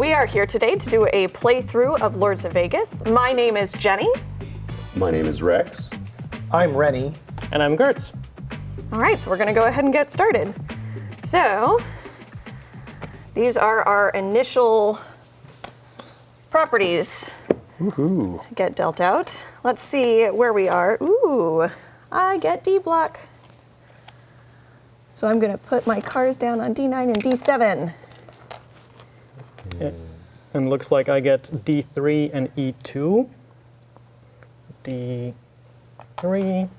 We are here today to do a playthrough of Lords of Vegas. My name is Jenny. My name is Rex. I'm Rennie. And I'm Gertz. All right, so we're going to go ahead and get started. So, these are our initial properties. Woohoo. Get dealt out. Let's see where we are. Ooh, I get D block. So I'm going to put my cars down on D9 and D7. Yeah. And looks like I get D3 and E2. D3,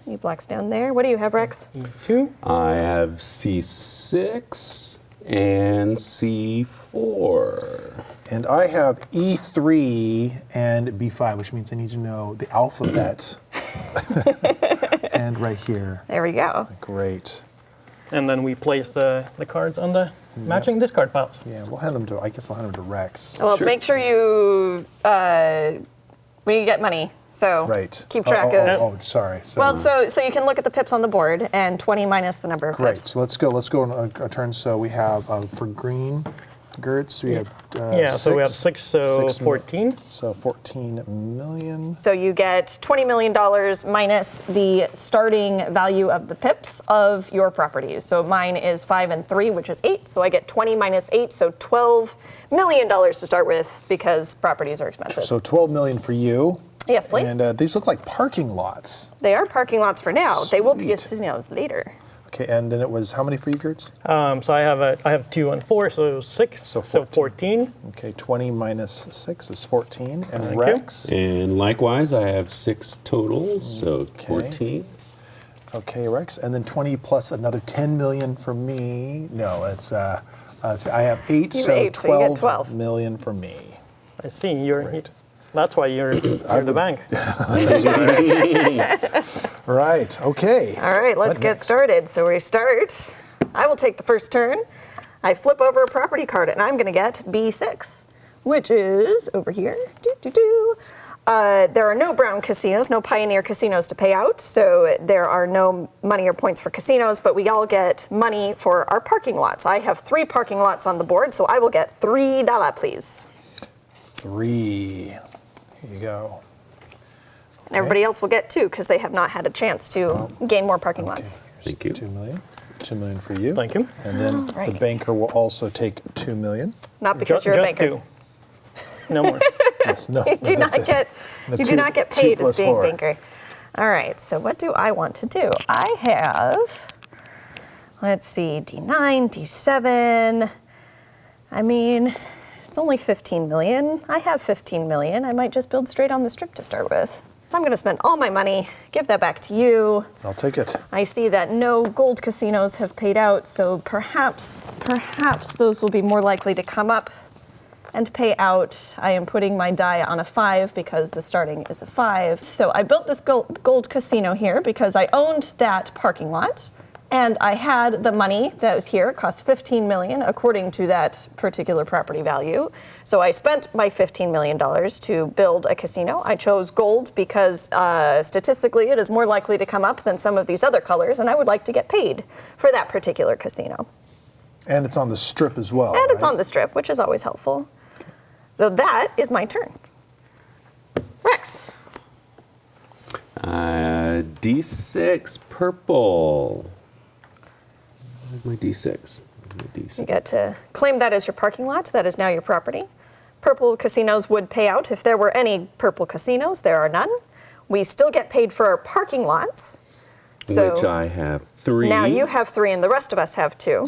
E block's down there. What do you have, Rex? E2. I have C6 and C4. And I have E3 and B5, which means I need to know the alphabet. And right here. There we go. Great. And then we place the cards on the matching discard piles. Yeah, we'll hand them to, I guess I'll hand them to Rex. Well, Sure. make sure you, we get money. So Right. keep track of. Oh, sorry. So, Well, so you can look at the pips on the board and 20 minus the number of great. pips. So let's go on a turn. So we have for green, Gertz, we have So we have 6, so 14. So 14 million. So you get $20 million minus the starting value of the pips of your properties. So mine is 5 and 3, which is 8. So I get 20 minus 8, so $12 million to start with because properties are expensive. So 12 million for you. Yes, please. And these look like parking lots. They are parking lots for now. They will be Sweet. casinos later. Okay, and then it was how many for you, Gertz? So I have 2 and 4, so 6, So so 14. Okay, 20 minus 6 is 14. And Thank you. Rex? And likewise, I have 6 total, so 14. Okay, Rex. And then 20 plus another 10 million for me. No, it's I have 8, You have so 8, so you get 12 12. million for me. I see. That's why you're the bank. Right, okay. All right, let's What get next? started. So we start. I will take the first turn. I flip over a property card, and I'm going to get B6, which is over here. There are no brown casinos, no Pioneer casinos to pay out, so there are no money or points for casinos, but we all get money for our parking lots. I have 3 parking lots on the board, so I will get $3, please. 3. Here you go. And everybody else will get 2 because they have not had a chance to gain more parking lots. Okay, here's Thank you. 2 million. 2 million for you. Thank you. And then the Alright. banker will also take 2 million. Not because you're a Just banker. 2. No more. Yes, no. You do not that's it. get The you two- do not get 2 paid plus as being 4. banker. All right, so what do I want to do? I have, let's see, D9, D7. I mean, it's only 15 million. I have 15 million. I might just build straight on the strip to start with. So I'm going to spend all my money, give that back to you. I'll take it. I see that no gold casinos have paid out, so perhaps those will be more likely to come up and pay out. I am putting my die on a 5 because the starting is a 5. So I built this gold casino here because I owned that parking lot and I had the money that was here. It cost 15 million according to that particular property value. So I spent my $15 million to build a casino. I chose gold because statistically it is more likely to come up than some of these other colors, and I would like to get paid for that particular casino. And it's on the strip as well. And it's right? on the strip, which is always helpful. So that is my turn. Rex. D6 purple. Where's my D6? My D6. You get to claim that as your parking lot. That is now your property. Purple casinos would pay out if there were any purple casinos. There are none. We still get paid for our parking lots. So Which I have 3. now you have 3 and the rest of us have 2.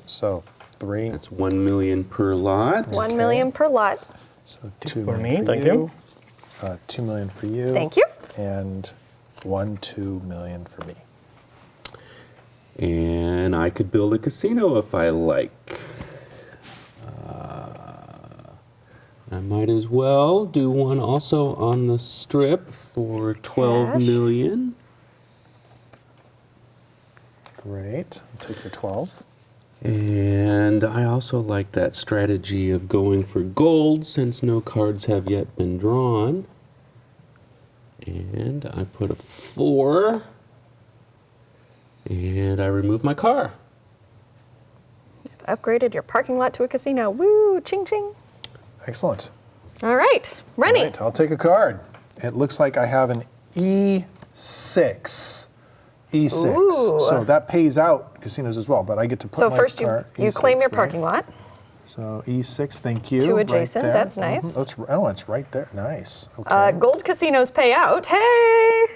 So 3. That's 1 million per lot. 1 million per lot. So 2 for million me, for thank you. 2 million for you. Thank you. And 2 million for me. And I could build a casino if I like. I might as well do one also on the strip for 12 Cash. million. Great. I'll take your 12. And I also like that strategy of going for gold since no cards have yet been drawn. And I put a 4. And I remove my car. Upgraded your parking lot to a casino. Woo, ching ching. Excellent. All right, Rennie. Right, I'll take a card. It looks like I have an E6. E6. Ooh. So that pays out casinos as well, but I get to put So my first card. you E6, claim your right? parking lot. So E6, thank you. Two right adjacent, there. that's nice. Oh, it's right there. Nice. Okay. Gold casinos pay out. Hey,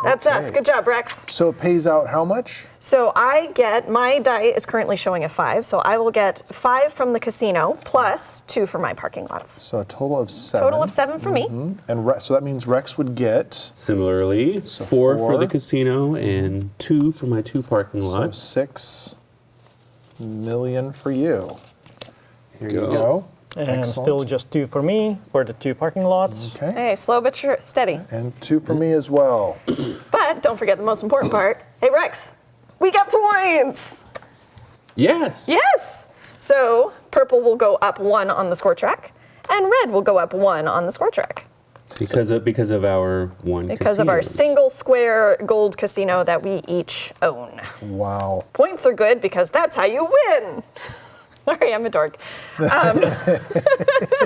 that's us. Okay. Good job, Rex. So it pays out how much? So I get, my die is currently showing a 5, so I will get 5 from the casino plus 2 for my parking lots. So a total of 7. Total of 7 for me. And so that means Rex would get Similarly, 4 for the casino and 2 for my 2 parking so lots. 6 million for you. Here you Go. go. And Excellent. still just 2 for me for the 2 parking lots. Okay. Hey, slow but sure, steady. And 2 for me as well. But don't forget the most important part. Hey, Rex, we got points. Yes. Yes. So purple will go up 1 on the score track, and red will go up 1 on the score track. Because of our one Because of our casinos. single square gold casino that we each own. Wow. Points are good because that's how you win. Sorry, I'm a dork.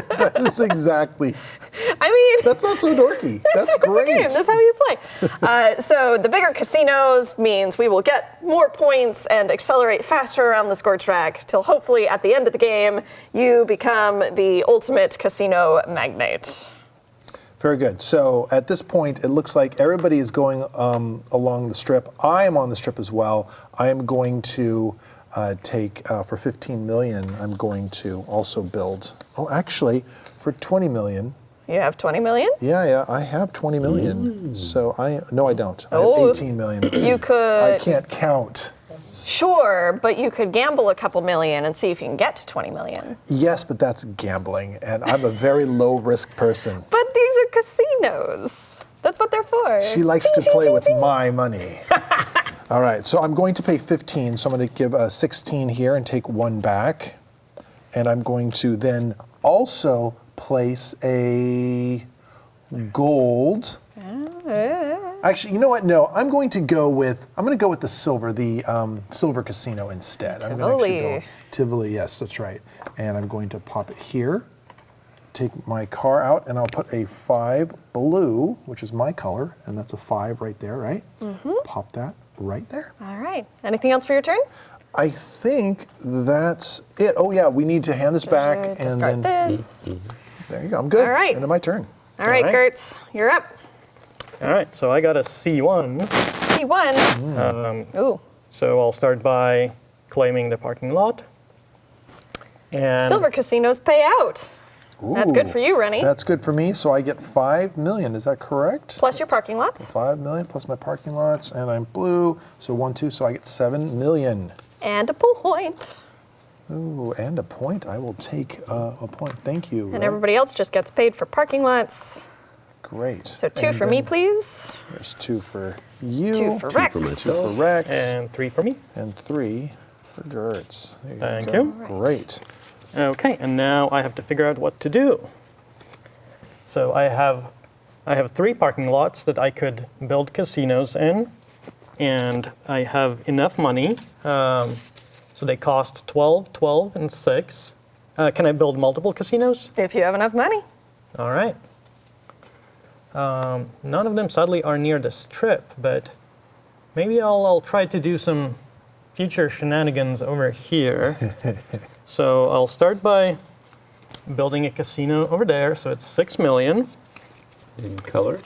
That's exactly. I mean, That's not so dorky. That's it's a great. game. That's how you play. So the bigger casinos means we will get more points and accelerate faster around the score track till hopefully at the end of the game you become the ultimate casino magnate. Very good. So at this point, it looks like everybody is going along the strip. I am on the strip as well. I am going to take, for 15 million, I'm going to also build. Oh, actually, for 20 million. You have 20 million? Yeah, I have 20 million. So no, I don't. I Oh. have 18 million. You could. I can't count. Sure, but you could gamble a couple million and see if you can get to 20 million. Yes, but that's gambling, and I'm a very low risk person. But these are casinos. That's what they're for. She likes to play with my money. All right, so I'm going to pay 15, so I'm going to give 16 here and take 1 back. And I'm going to then also place a gold. Actually, you know what? No, I'm going to go with the silver, the silver casino instead. I'm going to actually build Tivoli. Yes, that's right. And I'm going to pop it here. Take my car out, and I'll put a 5 blue, which is my color, and that's a 5 right there, right? Pop that right there. All right. Anything else for your turn? I think that's it. Oh yeah, we need to hand this back, and Discard then this. there you go. I'm good. All right. End of my turn. All right, All right. Gertz, you're up. All right, so I got a C1. C1. Ooh. So I'll start by claiming the parking lot. And Silver casinos pay out. That's good Ooh, for you, Rennie. That's good for me. So I get 5 million. Is that correct? Plus your parking lots. 5 million plus my parking lots, and I'm blue. So 1, 2. So I get 7 million. And a point. Ooh, and a point. I will take a point. Thank you. And Rex. everybody else just gets paid for parking lots. Great. So 2 And for me, then please. There's 2 for you. 2 for Rex. for 2 myself. for Rex. and 3 for me. And 3 for Gertz. There you Thank go. you. Great. Okay, and now I have to figure out what to do. So I have 3 parking lots that I could build casinos in, and I have enough money. So they cost 12, 12, and 6. Can I build multiple casinos? If you have enough money. All right. None of them sadly are near the strip, but maybe I'll try to do some future shenanigans over here. So I'll start by building a casino over there, so it's 6 million. In color.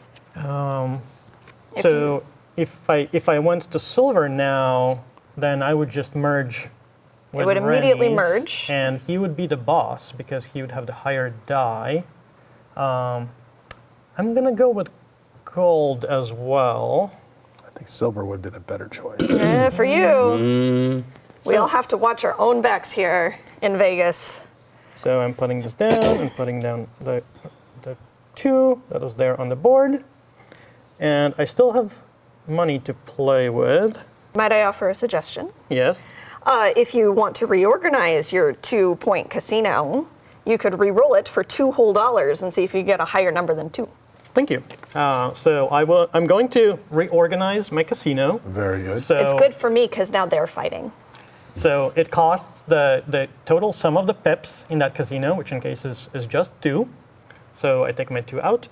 So if I went to silver now, then I would just merge with would immediately Rennie's, merge. and he would be the boss because he would have the higher die. I'm gonna go with gold as well. I think silver would have been a better choice. For you. We all have to watch our own backs here in Vegas. So I'm putting this down and putting down the 2 that was there on the board. And I still have money to play with. Might I offer a suggestion? Yes. If you want to reorganize your 2-point casino, you could re-roll it for $2 whole and see if you get a higher number than 2. Thank you. So I'm going to reorganize my casino. Very good. So It's good for me because now they're fighting. So it costs the total sum of the pips in that casino, which in case is just 2. So I take my 2 out,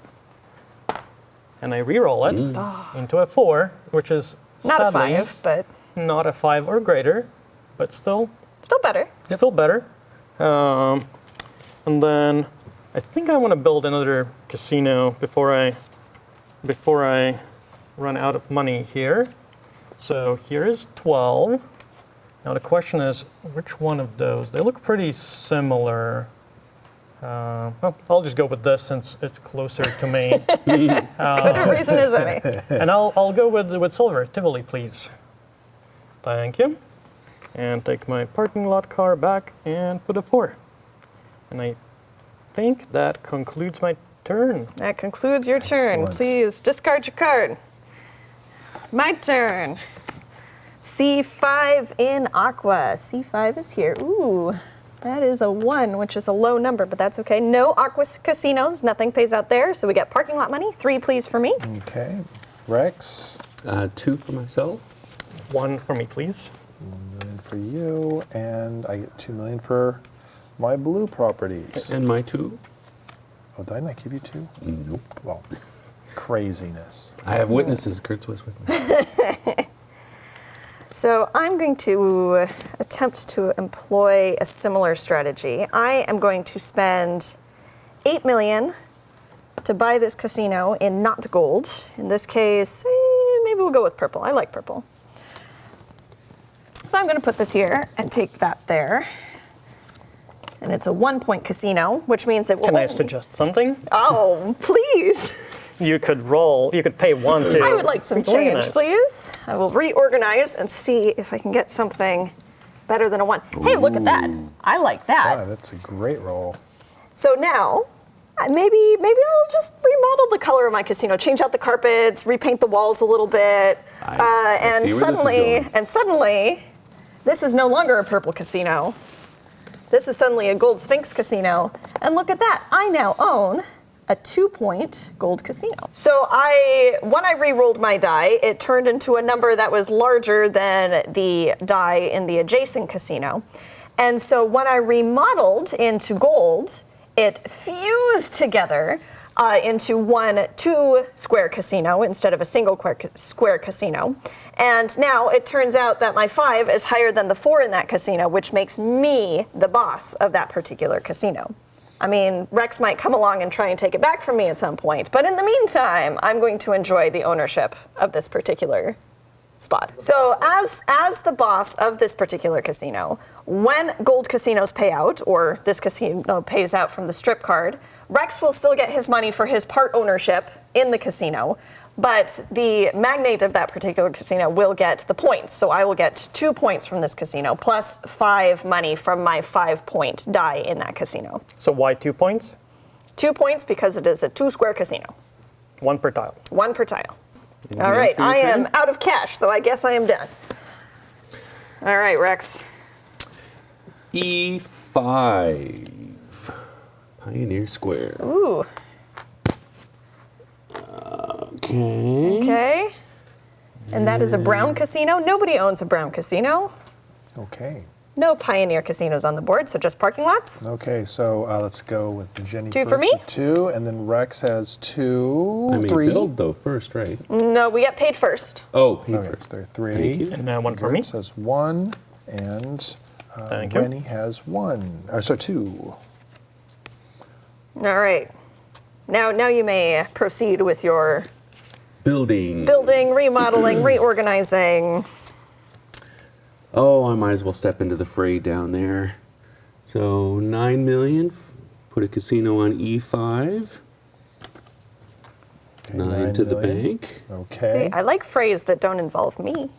and I re-roll it into a 4, which is Not a sadly 5, but not a 5 or greater, but still better. still better. And then I think I want to build another casino before I run out of money here. So here is 12. Now the question is, which one of those? They look pretty similar. Well, I'll just go with this since it's closer to me. Good reason as any. And I'll go with silver. Tivoli, please. Thank you. And take my parking lot car back and put a 4. And I think that concludes my turn. That concludes your turn. Excellent. Please discard your card. My turn. C5 in Aqua. C5 is here. Ooh, that is a 1, which is a low number, but that's okay. No Aqua casinos. Nothing pays out there. So we get parking lot money. 3, please, for me. Okay. Rex, 2 for myself. 1 for me, please. 1 million for you, and I get 2 million for my blue properties. And my 2. Oh, did I not give you 2? Nope. Well, craziness. I have witnesses. Kurtz was with me. So I'm going to attempt to employ a similar strategy. I am going to spend 8 million to buy this casino in not gold. In this case, maybe we'll go with purple. I like purple. So I'm going to put this here and take that there. And it's a 1-point casino, which means it will Can I only- suggest something? Oh, please. You could pay 1 to I would like some change, reorganize. please. I will reorganize and see if I can get something better than a 1. Hey, look at that. I like that. Ah, that's a great roll. So now, maybe I'll just remodel the color of my casino, change out the carpets, repaint the walls a little bit, I and see where this is suddenly, this is no longer a purple casino. This is suddenly a gold Sphinx casino, and look at that! I now own a 2-point gold casino. So when I re-rolled my die, it turned into a number that was larger than the die in the adjacent casino, and so when I remodeled into gold, it fused together into one 2-square casino instead of a single square casino. And now it turns out that my 5 is higher than the 4 in that casino, which makes me the boss of that particular casino. I mean, Rex might come along and try and take it back from me at some point, but in the meantime, I'm going to enjoy the ownership of this particular spot. So as the boss of this particular casino, when gold casinos pay out, or this casino pays out from the strip card, Rex will still get his money for his part ownership in the casino, but the magnate of that particular casino will get the points. So I will get 2 points from this casino, plus 5 money from my 5-point die in that casino. So why 2 points? 2 points because it is a 2-square casino. 1 per tile. 1 per tile. Anything All else right, for your I am turn? out of cash, so I guess I am done. All right, Rex. E5. Pioneer Square. Ooh, Okay. okay. And that is a brown casino. Nobody owns a brown casino. Okay. No Pioneer casinos on the board, so just parking lots. Okay, so let's go with Jenny 2 first. for me? 2, and then Rex has 2, I may 3. build though first, right? No, we get paid first. Oh, pay Okay, first. there are Thank 3. you. And 1 for me. Gertz has 1, and Thank you. Rennie has 1. So 2. All right. Now you may proceed with your Building. building, remodeling, reorganizing. Oh, I might as well step into the fray down there. So 9 million. Put a casino on E5. Okay, 9 to the million. bank. Okay. I like phrase that don't involve me.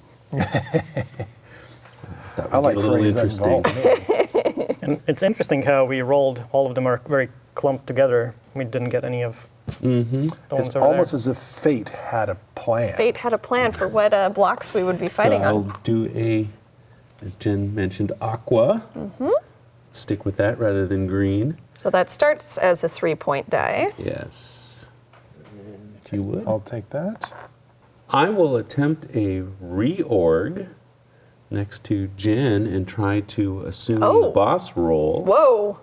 That would I like get a little phrase that interesting. involve me. And it's interesting how we rolled, all of them are very clumped together. We didn't get any of the ones It's over almost there. as if fate had a plan. Fate had a plan for what blocks we would be fighting so I'll on. do as Jen mentioned, aqua. Stick with that rather than green. So that starts as a 3-point die. Yes. If you would. I'll take that. I will attempt a reorg next to Jen and try to assume the Oh. boss role. Whoa.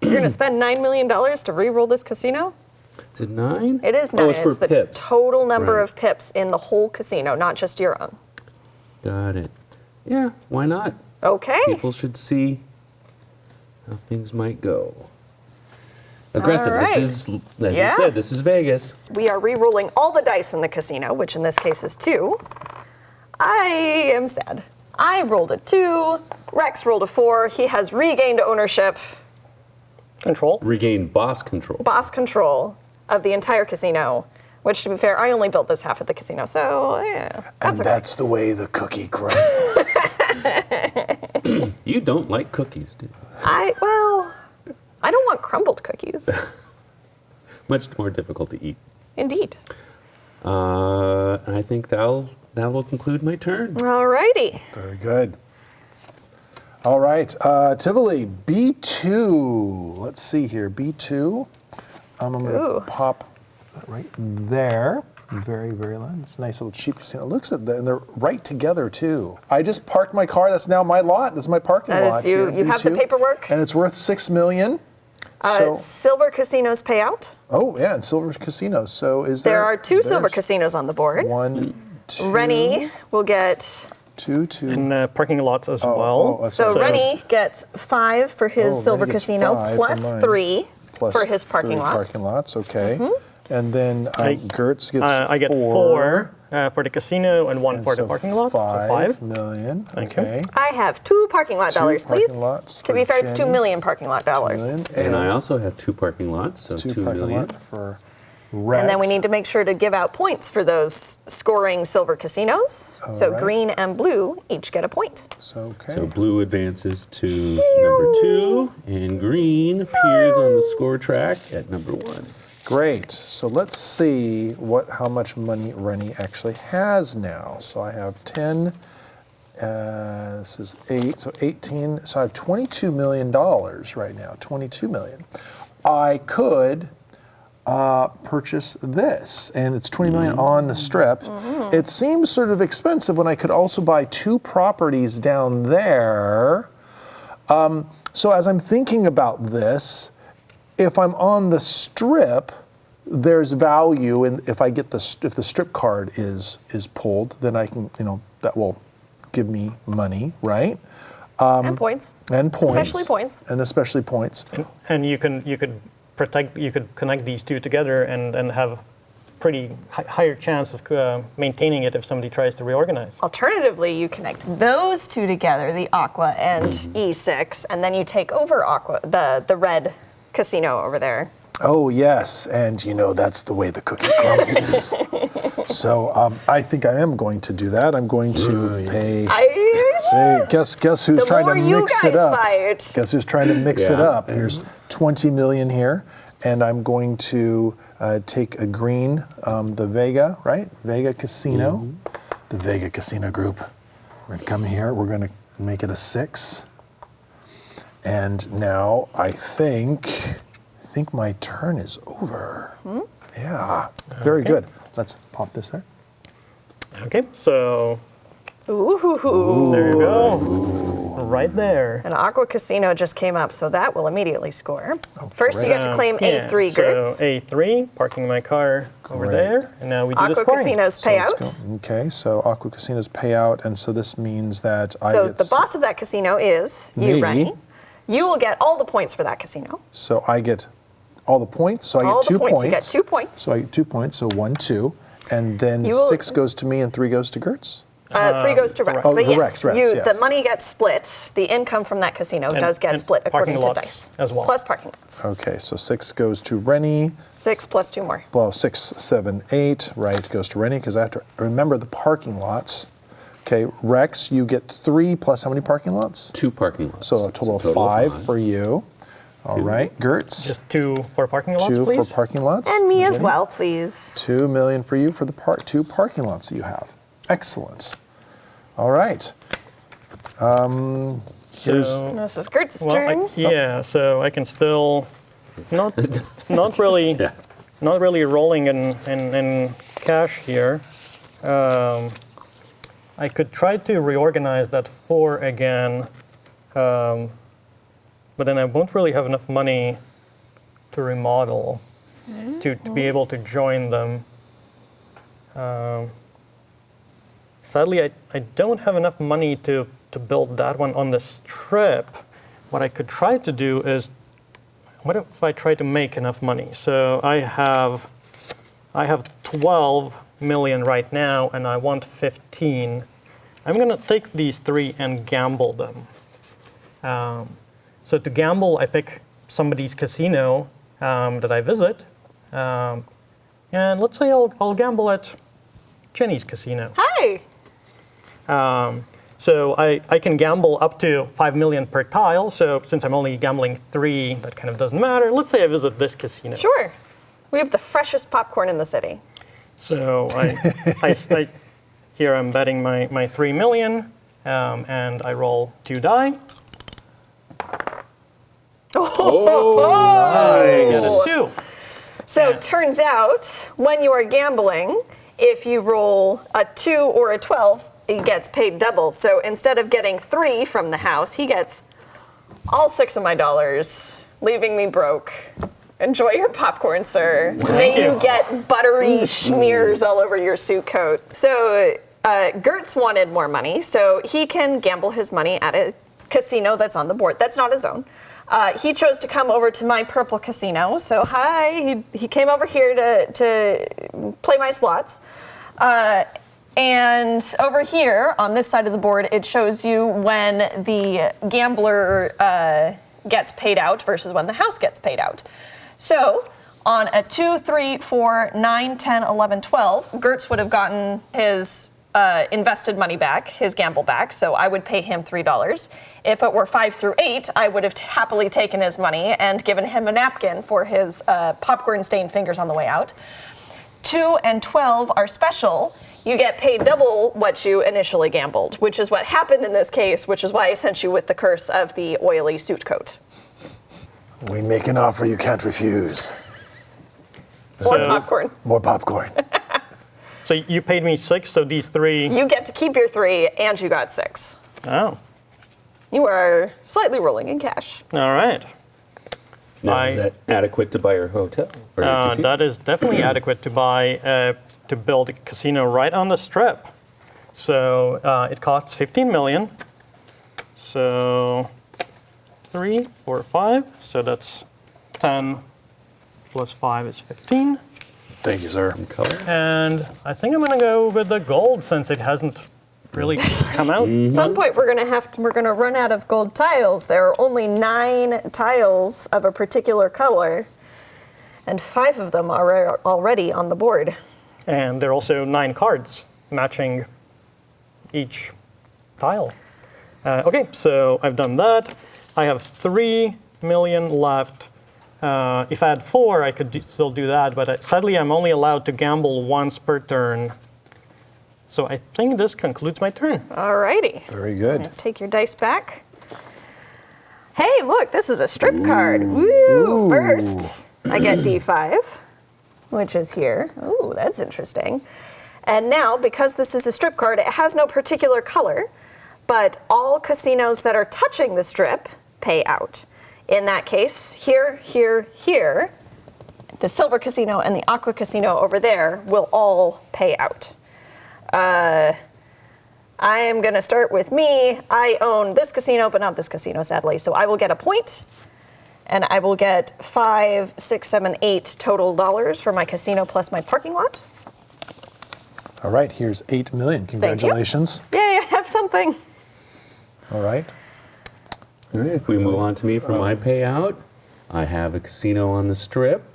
You're going to spend $9 million to re-roll this casino? Is it 9? It is 9. Oh, it's for the pips. total number Right. of pips in the whole casino, not just your own. Got it. Yeah, why not? Okay. People should see how things might go. Aggressive. All right. This is, as Yeah. you said, this is Vegas. We are re-rolling all the dice in the casino, which in this case is 2. I am sad. I rolled a 2. Rex rolled a 4. He has regained ownership, Control. Regain boss control. boss control of the entire casino. Which, to be fair, I only built this half of the casino, so yeah, that's And okay. that's the way the cookie grows. You don't like cookies, do you? I don't want crumbled cookies. Much more difficult to eat. Indeed. I think that will conclude my turn. Alrighty. Very good. All right, Tivoli, B2. Let's see here, B2. I'm going Ooh. to pop that right there. Very, very low. It's a nice little cheap casino. It looks at that, and they're right together too. I just parked my car. That's now my lot. That's my parking That is lot. you. Here, You have the B2. paperwork? And it's worth $6 million. Silver casinos pay out. Oh yeah, and silver casinos. So is There are 2 silver there's casinos on the board. 1, 2. Rennie will get. 2, 2. And parking lots as well. So sorry. Rennie gets 5 for his Oh, silver Rennie gets casino, 5 for plus mine. 3 Plus for his parking 3 lots. Parking lots, okay. And then Gertz gets I get 4 for the casino and 1 And for the so parking lot. So 5 5. million. Thank you. Okay. I have 2 parking lot 2 dollars, parking please. lots To for be fair, it's 2 Jenny. million parking lot dollars. Million. And I also have 2 parking lots, so 2 2 parking million. lot for Rex. And then we need to make sure to give out points for those scoring silver casinos. So right. green and blue each get a point. So, okay. So blue advances to number 2, and green appears on the score track at number 1. Great. So let's see how much money Rennie actually has now. So I have 10. This is 8. So 18. So I have $22 million right now. 22 million. I could purchase this, and it's 20 million on the strip. It seems sort of expensive when I could also buy 2 properties down there. So as I'm thinking about this, if I'm on the strip, there's value in if I get if the strip card is pulled, then I can, that will give me money, right? And points. And points. Especially points. And especially points. And you could connect these 2 together and have pretty higher chance of maintaining it if somebody tries to reorganize. Alternatively, you connect those 2 together, the Aqua and E6, and then you take over Aqua, the red casino over there. Oh, yes. And that's the way the cookie crumbles. So I think I am going to do that. I'm going to pay. Guess who's The trying to more you mix it guys up? fight. Guess who's trying to mix it Yeah. up? Here's 20 million here. And I'm going to take a green, the Vega, right? Vega Casino. The Vega Casino Group. We're going to come here. We're going to make it a 6. And now I think my turn is over. Yeah, very good. Let's pop this there. Okay, so Ooh. there you go. Right there. An Aqua Casino just came up, so that will immediately score. First, you great. get to claim Yeah, A3 so Gertz. A3, parking my car over Great. there, and now we do the Aqua scoring. Casinos pay out. Okay, so Aqua Casinos pay out, and so this means that I So get. the boss of that casino is you, Me. Rennie. You will get all the points for that casino. So I get all the points. So I All get the 2 points. points. You get 2 points. So I get 2 points. So 1, 2, and then You will- 6 goes to me and 3 goes to Gertz. 3 goes to Rex. Oh, But the yes, Rex, the yes. money gets split. The income from that casino does get and split according parking to lots dice. as well. Plus parking lots. Okay, so 6 goes to Rennie. 6 plus 2 more. Well, 6, 7, 8, right, goes to Rennie because I have to remember the parking lots. Okay, Rex, you get 3 plus how many parking lots? 2 parking lots. So a total of 5 for you. All right, Gertz, Just 2 for parking lots, 2 please. for parking lots. And me as Jenny? well, please. 2 million for you for the 2 parking lots that you have. Excellent. All right. Here's So, This is Gertz's well, turn. yeah, so I can still not really Yeah. rolling in cash here. I could try to reorganize that 4 again, but then I won't really have enough money to remodel to be able to join them. Sadly, I don't have enough money to build that one on the strip. What I could try to do is, what if I try to make enough money? So I have 12 million right now, and I want 15. I'm going to take these 3 and gamble them. So to gamble, I pick somebody's casino that I visit. And let's say I'll gamble at Jenny's casino. Hi. So I can gamble up to 5 million per tile. So since I'm only gambling 3, that kind of doesn't matter. Let's say I visit this casino. Sure. We have the freshest popcorn in the city. So here I'm betting my 3 million, and I roll 2 die. I get a 2. So Yeah. turns out, when you are gambling, if you roll a 2 or a 12, he gets paid double. So instead of getting 3 from the house, he gets all 6 of my dollars, leaving me broke. Enjoy your popcorn, sir. May you get buttery smears all over your suit coat. So Gertz wanted more money, so he can gamble his money at a casino that's on the board. That's not his own. He chose to come over to my purple casino. So hi, he came over here to play my slots. And over here on this side of the board, it shows you when the gambler gets paid out versus when the house gets paid out. So on a 2, 3, 4, 9, 10, 11, 12, Gertz would have gotten his invested money back, his gamble back, so I would pay him $3. If it were 5 through 8, I would have happily taken his money and given him a napkin for his popcorn-stained fingers on the way out. 2 and 12 are special. You get paid double what you initially gambled, which is what happened in this case, which is why I sent you with the curse of the oily suit coat. We make an offer you can't refuse. Or popcorn. More popcorn. So you paid me 6, so these 3. You get to keep your 3, and you got 6. Oh, You are slightly rolling in cash. all right. Now, is that adequate to buy your hotel? Or your casino? That is definitely adequate to buy to build a casino right on the strip. So it costs 15 million. So 3, 4, 5. So that's 10 plus 5 is 15. Thank you, sir. Color? And I think I'm gonna go with the gold since it hasn't really come out. At some point, we're gonna run out of gold tiles. There are only 9 tiles of a particular color, and 5 of them are already on the board. And there are also 9 cards matching each tile. Okay, so I've done that. I have 3 million left. If I had 4, I could still do that, but sadly I'm only allowed to gamble once per turn. So I think this concludes my turn. Alrighty. Very good. Take your dice back. Hey, look, this is a strip card. Woo! First, I get D5, which is here. Ooh, that's interesting. And now, because this is a strip card, it has no particular color, but all casinos that are touching the strip pay out. In that case, here, here, here, the silver casino and the aqua casino over there will all pay out. I am going to start with me. I own this casino, but not this casino, sadly. So I will get a point, and I will get 5, 6, 7, 8 total dollars for my casino plus my parking lot. All right, here's 8 million. Congratulations. Yay, I have something. All right. All right, if we move on to me for my payout, I have a casino on the strip,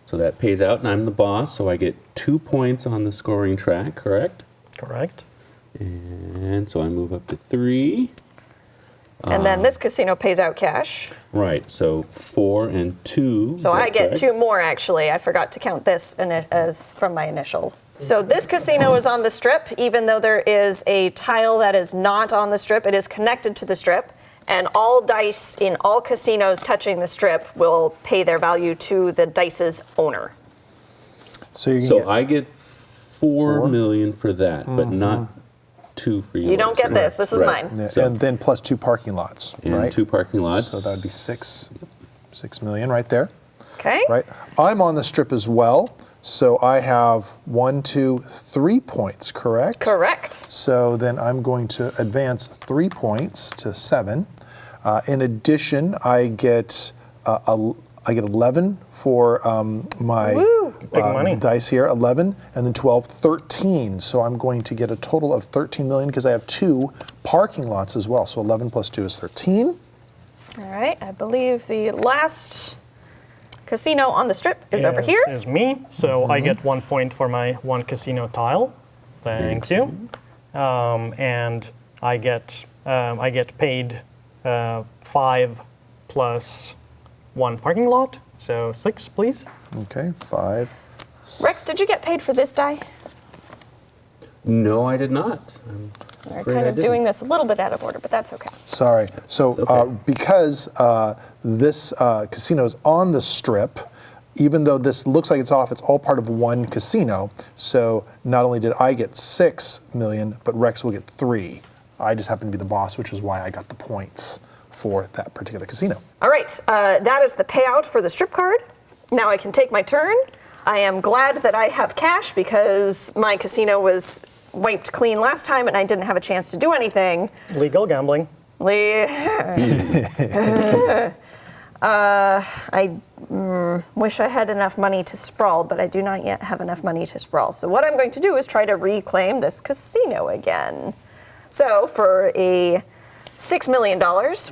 so that pays out, and I'm the boss, so I get 2 points on the scoring track, correct? Correct. And so I move up to 3. And then this casino pays out cash. Right, so 4 and 2. So I get 2 more, actually. I forgot to count this as from my initial. So this casino is on the strip, even though there is a tile that is not on the strip. It is connected to the strip. And all dice in all casinos touching the strip will pay their value to the dice's owner. So you can So get I get 4 million for that, but not 2 for you. You don't get this. This is mine. Yeah, So- and then plus 2 parking lots, And right? 2 parking lots. So that would be 6 million right there, Okay. right? I'm on the strip as well, so I have 1, 2, 3 points, correct? Correct. So then I'm going to advance 3 points to 7. In addition, I get 11 for my Woo. Big money. dice here, 11, and then 12, 13. So I'm going to get a total of 13 million because I have 2 parking lots as well. So 11 plus 2 is 13. All right. I believe the last casino on the strip is over here. Is me. So I get 1 point for my 1 casino tile. Thank you. And I get paid 5 plus 1 parking lot. So 6, please. Okay, 5. Rex, did you get paid for this die? No, I did not. We're afraid kind I of doing didn't. this a little bit out of order, but that's okay. Sorry. So okay. because this casino is on the strip, even though this looks like it's off, it's all part of one casino. So not only did I get 6 million, but Rex will get 3. I just happen to be the boss, which is why I got the points for that particular casino. All right. That is the payout for the strip card. Now I can take my turn. I am glad that I have cash because my casino was wiped clean last time and I didn't have a chance to do anything. Legal gambling. I wish I had enough money to sprawl, but I do not yet have enough money to sprawl. So what I'm going to do is try to reclaim this casino again. So for a $6 million,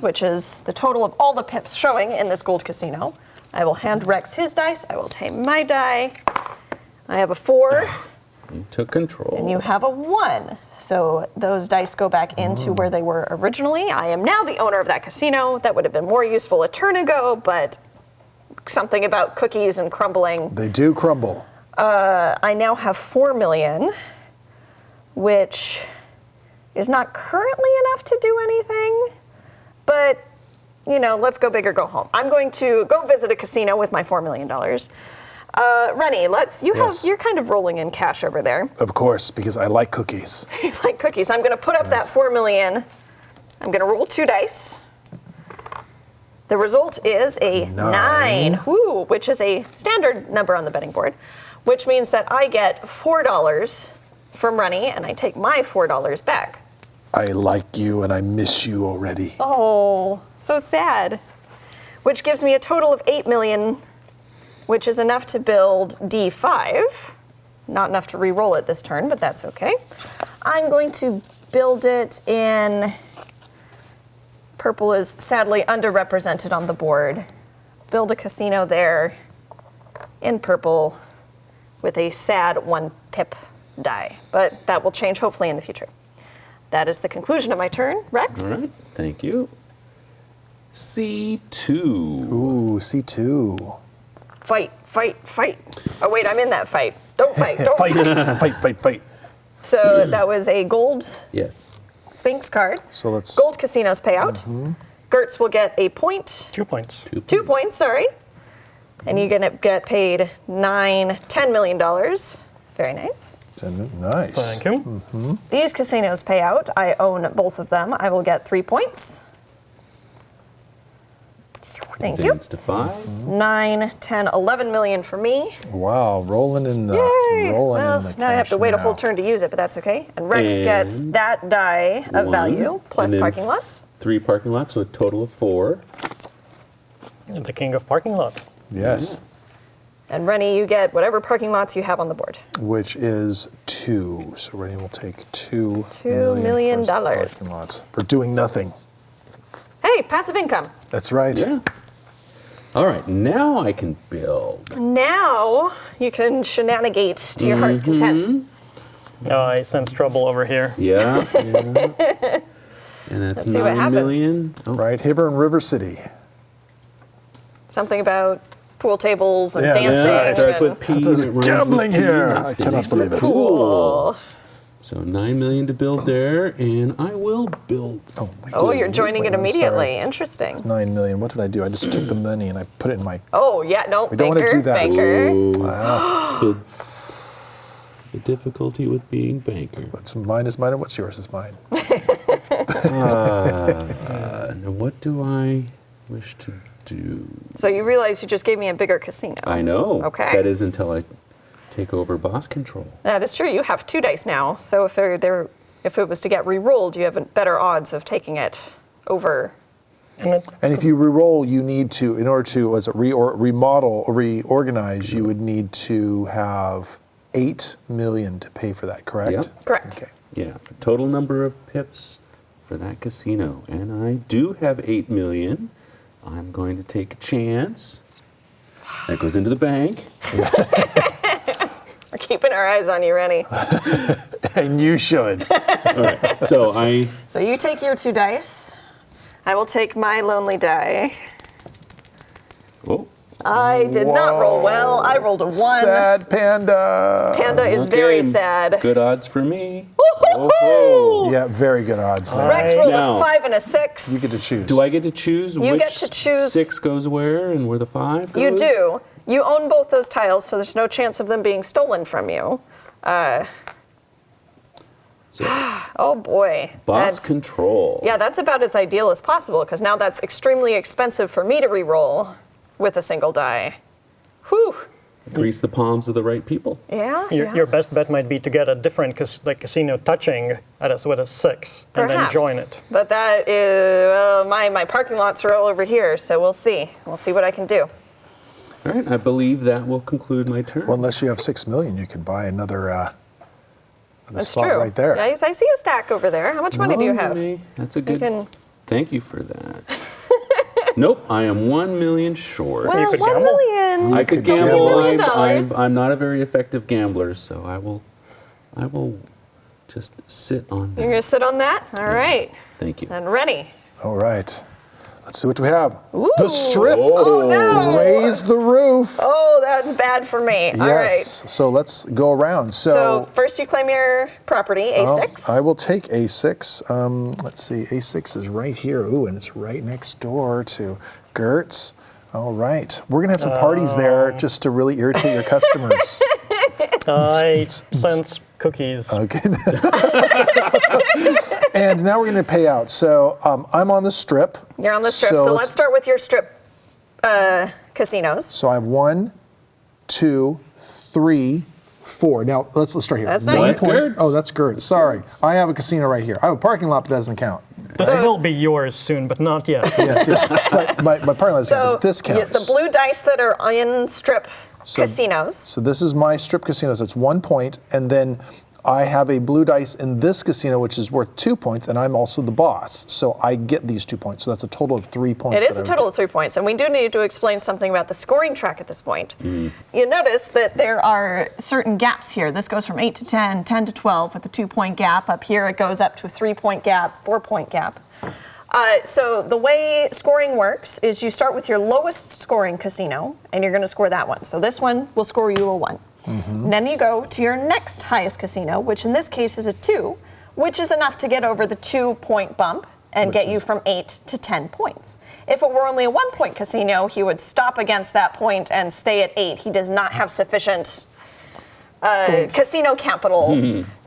which is the total of all the pips showing in this gold casino, I will hand Rex his dice. I will take my die. I have a 4. You took control. And you have a 1. So those dice go back into where they were originally. I am now the owner of that casino. That would have been more useful a turn ago, but something about cookies and crumbling. They do crumble. I now have 4 million, which is not currently enough to do anything, but you know, let's go big or go home. I'm going to go visit a casino with my $4 million. Rennie, you're kind of rolling in cash over there. Of course, because I like cookies. You like cookies. I'm going to put up that 4 million. I'm going to roll 2 dice. The result is a 9, woo, which is a standard number on the betting board, which means that I get $4 from Rennie, and I take my $4 back. I like you and I miss you already. Oh, so sad. Which gives me a total of 8 million, which is enough to build D5. Not enough to re-roll it this turn, but that's okay. I'm going to build it in... Purple is sadly underrepresented on the board. Build a casino there in purple with a sad 1 pip die. But that will change hopefully in the future. That is the conclusion of my turn. Rex? All right, thank you. C2. Ooh, C2. Fight, fight, fight. Oh wait, I'm in that fight. Don't fight, don't Fight, fight. fight, fight. So that was a gold Yes. Sphinx card. So let's... Gold casinos payout. Gertz will get a point. 2 points. 2 points, sorry. And you're gonna get paid $10 million. Very nice. Nice. Thank you. These casinos pay out. I own both of them. I will get 3 points. Thank you. Advance to 5. 9, 10, 11 million for me. Wow, rolling in the Yay! rolling Well, in the now I have cash to wait a whole now. turn to use it, but that's okay. And Rex And gets that die of 1, value plus and then parking lots. 3 parking lots, so a total of 4. The king of parking lot. Yes, And Rennie, you get whatever parking lots you have on the board. which is 2. So Rennie will take $2 $2 million. for parking lots for doing nothing. Hey, passive income. That's right. Yeah. All right, now I can build. Now you can shenanigate to your heart's content. Oh, I sense trouble over here. Yeah. yeah. And that's Let's see what 9 happens. million. Oh, Right, Hiver and River City. Something about pool tables and Yeah, dancing. that's yeah, right. it starts and- with P. There's and it runs gambling with T. here. That's I gonna cannot be believe it. Cool. So 9 million to build there, and I will build. Oh, wait. Oh, you're joining it I'm immediately. sorry. Interesting. 9 million. What did I do? I just took the money and I put it in my... Oh, yeah, no, We don't wanna banker, do that. banker. Oh, The difficulty with being banker. Mine is mine, and what's yours is mine. Now what do I wish to do? So you realize you just gave me a bigger casino. I know. Okay. That is until I take over boss control. That is true. You have 2 dice now. So if it was to get re-rolled, you have better odds of taking it over. And if you re-roll, you need to, in order to remodel or reorganize, you would need to have 8 million to pay for that, correct? Yep. Correct. Okay. Yeah, for total number of pips for that casino. And I do have 8 million. I'm going to take a chance. That goes into the bank. We're keeping our eyes on you, Rennie. And you should. All right. So So you take your 2 dice. I will take my lonely die. Oh, I did not roll well. I rolled a 1. Sad panda. Panda is okay. very sad. Good odds for me. Woo-hoo-hoo! Oh, Yeah, very good odds there. Rex rolled Now- a 5 and a 6. You get to choose. do I get to choose You which get to choose- 6 goes where and where the 5 goes? You do. You own both those tiles, so there's no chance of them being stolen from you. So, Oh boy. boss That's- control. Yeah, that's about as ideal as possible, because now that's extremely expensive for me to re-roll with a single die. Whew. Grease the palms of the right people. Yeah. Your best bet might be to get a different casino touching with a 6 and then Perhaps. join it. But that is my parking lots are all over here, so we'll see. We'll see what I can do. All right, I believe that will conclude my turn. Well, unless you have 6 million, you could buy another That's slot true. right there. Yeah, I see a stack over there. How much money do you No, have? Renee, that's a You good. can. Thank you for that. Nope, I am 1 million short. Well, could 1 gamble. million. I could gamble. gamble. $1 million. I'm not a very effective gambler, so I will just sit on You're gonna that. sit on that? All right. Thank you. And Rennie. All right. Let's see what we have. Ooh. The strip. Oh no! Raise the roof. Oh, that's bad for me. All right. Yes. So let's go around. So first you claim your property, A6. I will take A6. Let's see. A6 is right here. Ooh, and it's right next door to Gertz. All right. We're going to have some parties there just to really irritate your customers. I sense cookies. Okay. And now we're going to pay out. So I'm on the strip. You're on the strip. So let's start with your strip casinos. So I have 1, 2, 3, 4. Now let's start here. That's One nice. That's point- Gertz. Oh, that's Gertz. Sorry. I have a casino right here. I have a parking lot that doesn't count. This will be yours soon, but not yet. Yes, yes. But my parking lot doesn't count, So but this counts. the blue dice that are in strip casinos. So this is my strip casino, so it's 1 point, and then I have a blue dice in this casino, which is worth 2 points, and I'm also the boss, so I get these 2 points. So that's a total of 3 points. It is a total of 3 points, and we do need to explain something about the scoring track at this point. You notice that there are certain gaps here. This goes from 8 to 10, 10 to 12 with a 2-point gap. Up here it goes up to a 3-point gap, 4-point gap. So the way scoring works is you start with your lowest scoring casino, and you're going to score that one. So this one will score you a 1. Then you go to your next highest casino, which in this case is a 2, which is enough to get over the 2-point bump and get you from 8 to 10 points. If it were only a 1-point casino, he would stop against that point and stay at 8. He does not have sufficient casino capital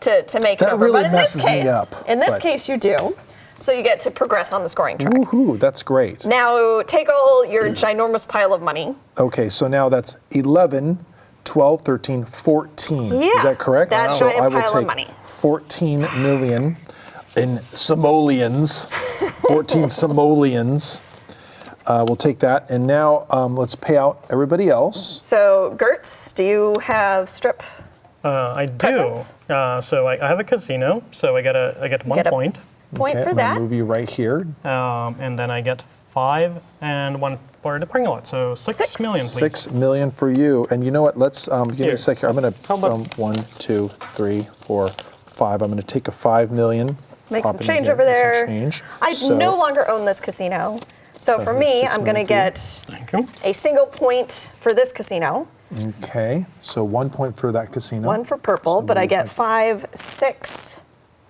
to make it That over. really But in messes this me case, up, in this but- case, you do. So you get to progress on the scoring track. Woohoo, that's great. Now take all your ginormous pile of money. Okay, so now that's 11, 12, 13, 14. Yeah, Is that correct? that so giant I will pile of take money. 14 million in simoleons. 14 simoleons. We'll take that. And now let's pay out everybody else. So Gertz, do you have strip? I do. Presents? So I have a casino, so I get 1 Get a- point. Point Okay, for I'm gonna that. move you right here. And then I get 5 and 1 for the parking lot. So 6 million, please. 6 million for you. And you know what? Let's give me Here. a sec here. I'm going How about- to 1, 2, 3, 4, 5. I'm going to take a 5 million. Make pop some it in change here, over make some there. change. I So- no longer own this casino. So So for here's me, 6 I'm going to million get Thank you. a single point for this casino, Okay, so 1 point for that casino. 1 for purple, So but I maybe get if 5, 6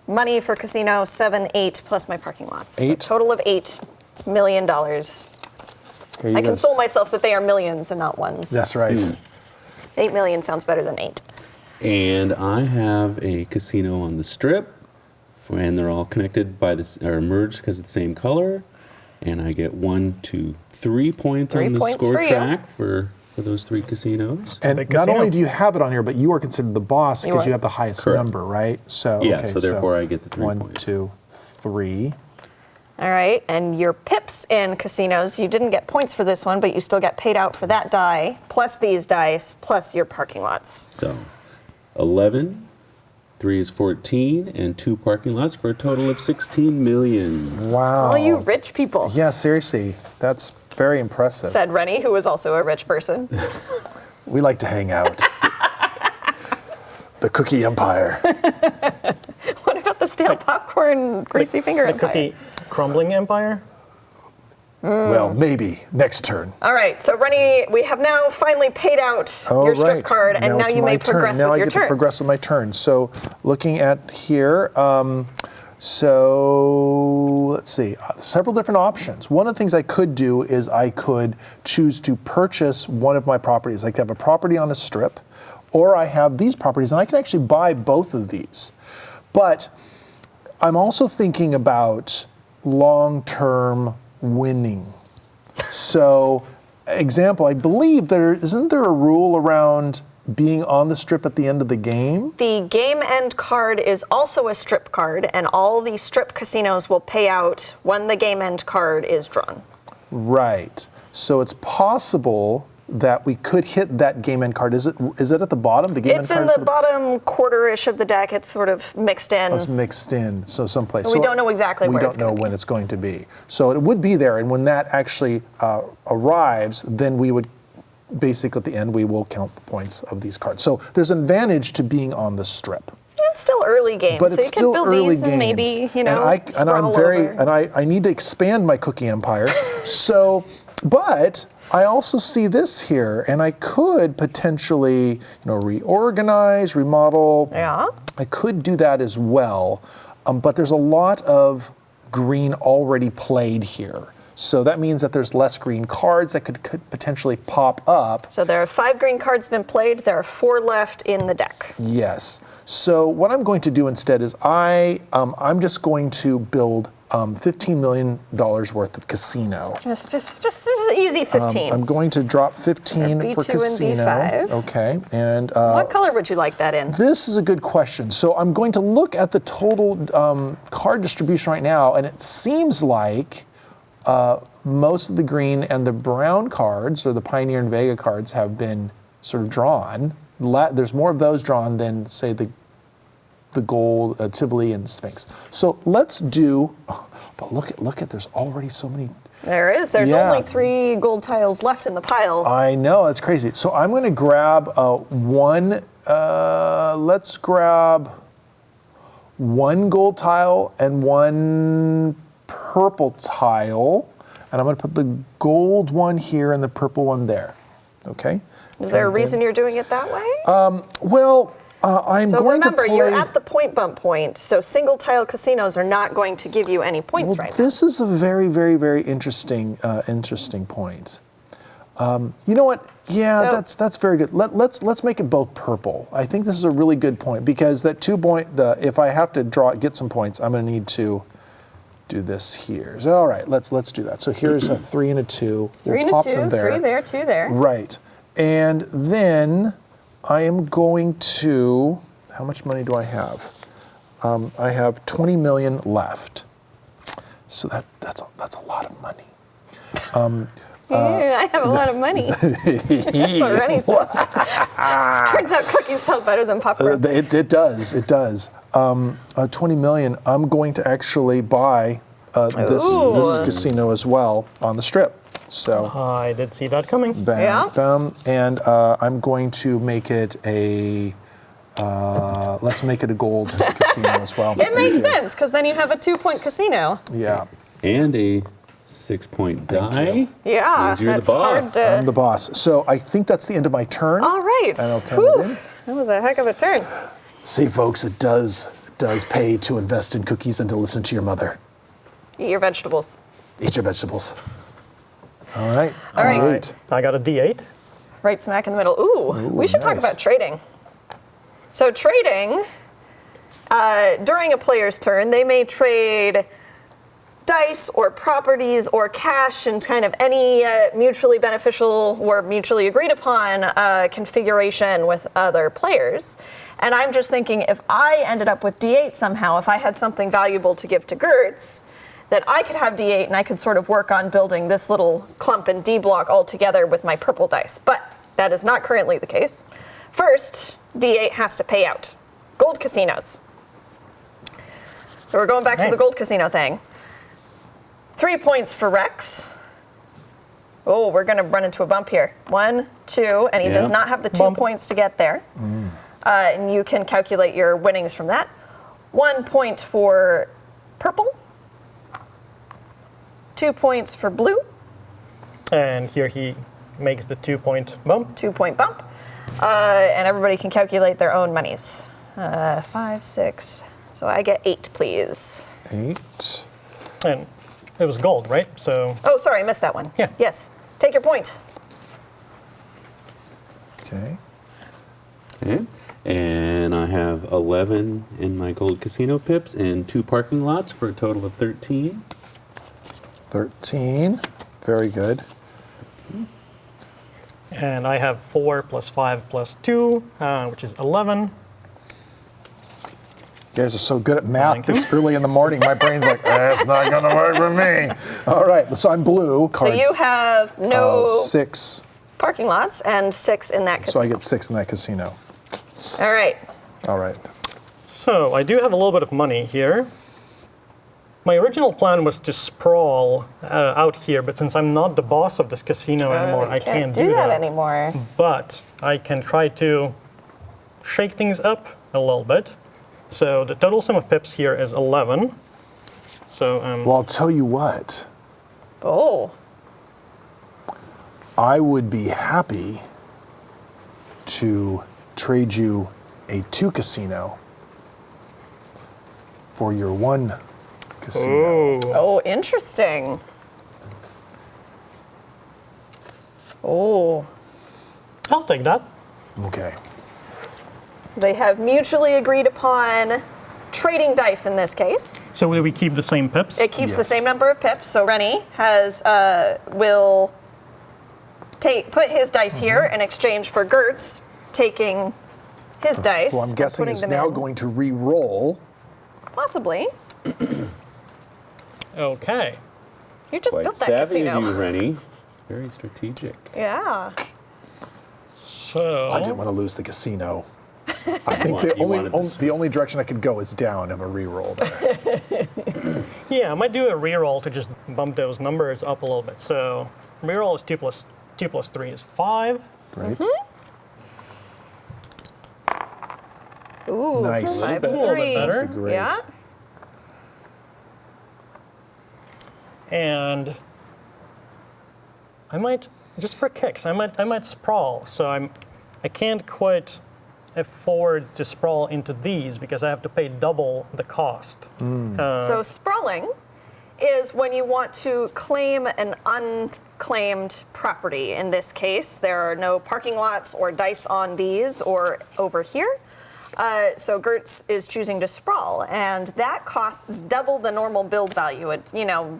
money for casino, 7, 8 plus my parking lots. So 8. total of $8 million. Here you I go. console myself that they are millions and not ones. That's right. 8 million sounds better than 8. And I have a casino on the strip, and they're all connected by this, or merged because it's the same color. And I get 1, 2, 3 points 3 on the points score for you. track for those 3 casinos. And big not casino. only do you have it on here, but you are considered the boss You because you are. have the highest Correct. number, right? So Yeah, okay, so therefore I get the 3 1, points. 2, 3. All right, and your pips in casinos, you didn't get points for this one, but you still get paid out for that die, plus these dice, plus your parking lots. So 11, 3 is 14, and 2 parking lots for a total of 16 million. Wow. All you rich people, Yeah, seriously, that's very impressive. said Rennie, who was also a rich person. We like to hang out. The cookie empire. What about the stale popcorn, greasy finger The empire? cookie crumbling empire. Well, maybe next turn. All right, so Rennie, we have now finally paid out Oh, your strip right. card, and now it's you my may turn. progress now with I your get turn. to progress with my turn. So looking at here, so let's see, several different options. One of the things I could do is I could choose to purchase one of my properties. I could have a property on a strip, or I have these properties, and I can actually buy both of these. But I'm also thinking about long-term winning. So, example, I believe isn't there a rule around being on the strip at the end of the game? The game end card is also a strip card, and all the strip casinos will pay out when the game end card is drawn. Right. So it's possible that we could hit that game end card. Is it at the bottom? The game It's end in card the bottom quarter-ish of the deck. It's sort of mixed in. It's mixed in, so someplace. We So don't know exactly where it's We don't gonna know when be. it's going to be. So it would be there, and when that actually arrives, then we would basically at the end we will count the points of these cards. So there's an advantage to being on the strip. It's still early game, But so it's you can still build early these games. and maybe, you know, and I'm sprawl very over. I need to expand my cookie empire. So, but I also see this here, and I could potentially, reorganize, remodel. Yeah. I could do that as well, but there's a lot of green already played here. So that means that there's less green cards that could potentially pop up. So there are 5 green cards been played. There are 4 left in the deck. Yes. So what I'm going to do instead is I'm just going to build $15 million worth of casino. Just an easy 15. I'm going to drop 15 B2 for and casino. B5. Okay. And What color would you like that in? this is a good question. So I'm going to look at the total card distribution right now, and it seems like most of the green and the brown cards, or the Pioneer and Vega cards, have been sort of drawn. There's more of those drawn than, say, the gold, Tivoli, and Sphinx. So let's do. But look at. There's already so many. There is. There's Yeah. only 3 gold tiles left in the pile. I know, that's crazy. So I'm going to grab one. Let's grab 1 gold tile and 1 purple tile, and I'm going to put the gold one here and the purple one there. Okay. Is there a And then- reason you're doing it that way? Well, I'm So going remember, to play. you're at the point bump point, so single tile casinos are not going to give you any points right now. This is a very, very, very interesting point. You know what? Yeah, So- that's very good. Let's make it both purple. I think this is a really good point because that 2 point. If I have to get some points, I'm going to need to do this here. So, all right, let's do that. So here's a 3 and a 2. 3 and We'll a pop them 2, 3 there, 2 there. Right, and then I am going to. How much money do I have? I have 20 million left. So that's a lot of money. I have a lot of money. That's what Rennie says. Turns out cookies sell better than popcorn. It does. 20 million. I'm going to actually buy this Ooh. casino as well on the strip. So I did see that coming. bam, Yeah. bam, and I'm going to make it a. Let's make it a gold casino as well. It makes sense, because then you have a 2-point casino. Yeah, And a 6-point die. Yeah, Means you're the that's hard boss. I'm to... the boss. So I think that's the end of my turn. All right. And I'll turn Whew. it in. That was a heck of a turn. See, folks, it does pay to invest in cookies and to listen to your mother. Eat your vegetables. Eat your vegetables. All right. All right. Great. I got a D8. Right smack in the middle. Ooh, we should talk nice. about trading. So trading, during a player's turn, they may trade dice or properties or cash and kind of any mutually beneficial or mutually agreed upon configuration with other players. And I'm just thinking, if I ended up with D8 somehow, if I had something valuable to give to Gertz, that I could have D8 and I could sort of work on building this little clump and D block all together with my purple dice. But that is not currently the case. First, D8 has to pay out. Gold casinos. So we're going back to the gold casino thing. 3 points for Rex. Oh, we're going to run into a bump here. 1, 2, and he does not have the 2 points to get there. And you can calculate your winnings from that. 1 point for purple. 2 points for blue. And here he makes the 2-point bump. 2 point bump. And everybody can calculate their own monies. 5, 6. So I get 8, please. 8. And it was gold, right? So. Oh, sorry, I missed that one. Yeah. Yes. Take your point. Okay. Okay. And I have 11 in my gold casino pips and 2 parking lots for a total of 13. 13. Very good. And I have 4 plus 5 plus 2, which is 11. You guys are so good at math this early in the morning. My brain's like, that's not going to work for me. All right, so I'm blue. Cards. So you have no 6. parking lots and 6 in that casino. So I get 6 in that casino. All right. All right. So I do have a little bit of money here. My original plan was to sprawl out here, but since I'm not the boss of this casino anymore, I can't do that anymore. But I can try to shake things up a little bit. So the total sum of pips here is 11. So Well, I'll tell you what. Oh. I would be happy to trade you a 2 casino for your 1 casino. Oh, interesting. Oh. I'll take that. Okay. They have mutually agreed upon trading dice in this case. So will we keep the same pips? It keeps the Yes. same number of pips. So Rennie has will put his dice here in exchange for Gertz taking his dice. Well, I'm and guessing putting it's them now in. going to re-roll. Possibly. Okay. You just Quite built that savvy casino. of you, Rennie. Very strategic. Yeah. So I didn't want to lose the casino. I think You wanted this. the only direction I could go is down of a re-roll there. yeah, I might do a reroll to just bump those numbers up a little bit. So reroll is 2 plus 3 is 5. Great. Ooh, Nice. 5 A and little bit 3. better. Great. Yeah. And I might, just for kicks, I might sprawl. So I can't quite afford to sprawl into these because I have to pay double the cost. So sprawling is when you want to claim an unclaimed property. In this case, there are no parking lots or dice on these or over here. So Gertz is choosing to sprawl, and that costs double the normal build value.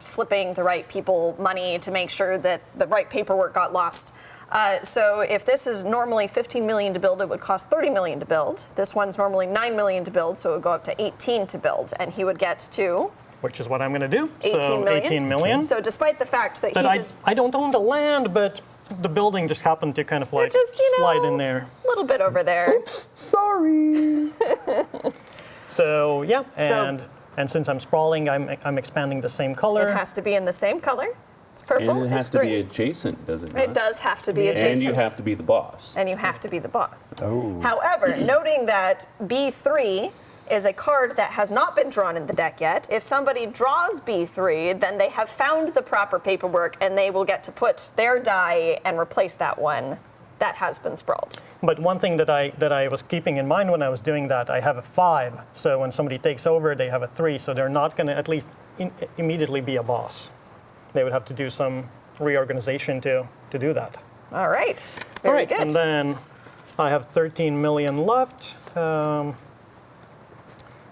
Slipping the right people money to make sure that the right paperwork got lost. So if this is normally 15 million to build, it would cost 30 million to build. This one's normally 9 million to build, so it would go up to 18 to build, and he would get to Which is what I'm going to do. 18 so million. 18 million. So despite the fact that But he just I don't own the land, but the building just happened to kind of like just, slide in there. a little bit over there. Oops, sorry. So yeah, So- and since I'm sprawling, I'm expanding the same color. It has to be in the same color. It's purple. And it has it's to 3. be adjacent, does it not? It does have to be And adjacent. And you have to be the boss. And you have to be the boss. Oh. However, noting that B3 is a card that has not been drawn in the deck yet, if somebody draws B3, then they have found the proper paperwork and they will get to put their die and replace that one that has been sprawled. But one thing that I was keeping in mind when I was doing that, I have a 5. So when somebody takes over, they have a 3. So they're not going to at least immediately be a boss. They would have to do some reorganization to do that. All right. All Very right, good. and then I have 13 million left.